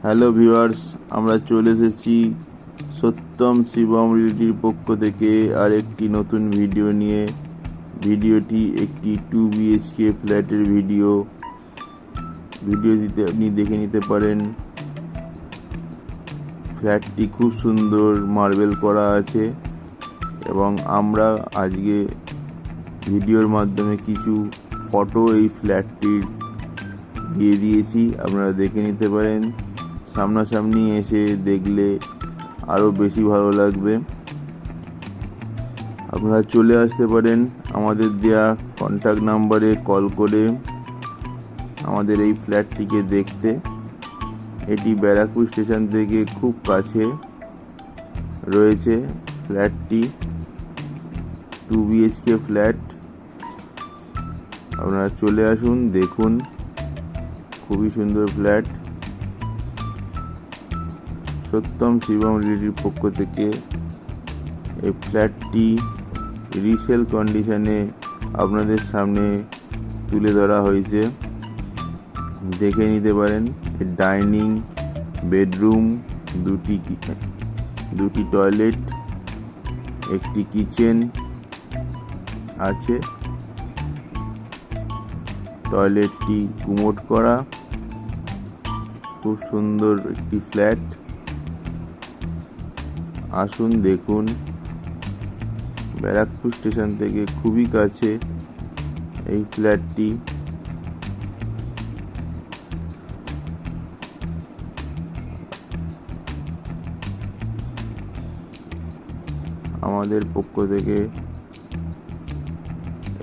Hello viewers, আমরা চলে এসেছি সত্যম শিবম রিয়েলিটির পক্ষ থেকে আর একটি নতুন ভিডিও নিয়ে। ভিডিওটি একটি 2 BHK ফ্ল্যাটের ভিডিওটিতে আপনি দেখে নিতে পারেন। ফ্ল্যাটটি খুব সুন্দর মার্বেল করা আছে এবং আমরা আজকে ভিডিওর মাধ্যমে কিছু ফটো এই ফ্ল্যাটটির দিয়ে দিয়েছি, আপনারা দেখে নিতে পারেন। সামনাসামনি এসে দেখলে আরও বেশি ভালো লাগবে। আপনারা চলে আসতে পারেন আমাদের দেয়া কন্ট্যাক্ট নাম্বারে কল করে আমাদের এই ফ্ল্যাটটিকে দেখতে। এটি ব্যারাকপুর স্টেশন থেকে খুব কাছে রয়েছে ফ্ল্যাটটি। 2 BHK ফ্ল্যাট, আপনারা চলে আসুন, দেখুন, খুবই সুন্দর ফ্ল্যাট। সত্যম শিবম রিয়েলিটির পক্ষ থেকে এই ফ্ল্যাটটি রিসেল কন্ডিশনে আপনাদের সামনে তুলে ধরা হয়েছে, দেখে নিতে পারেন। ডাইনিং, বেডরুম, দুটি টয়লেট, একটি কিচেন আছে। টয়লেটটি কুমোড করা, খুব সুন্দর একটি ফ্ল্যাট। আসুন, দেখুন, ব্যারাকপুর স্টেশন থেকে খুবই কাছে এই ফ্ল্যাটটি। আমাদের পক্ষ থেকে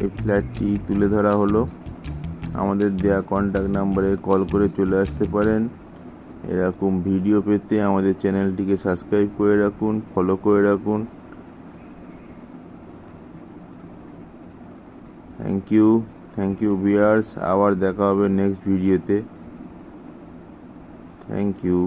এই ফ্ল্যাটটি তুলে ধরা হলো। আমাদের দেয়া কন্ট্যাক্ট নাম্বারে কল করে চলে আসতে পারেন। এরকম ভিডিও পেতে আমাদের চ্যানেলটিকে সাবস্ক্রাইব করে রাখুন, ফলো করে রাখুন। Thank you viewers. আবার দেখা হবে নেক্সট ভিডিওতে। Thank you.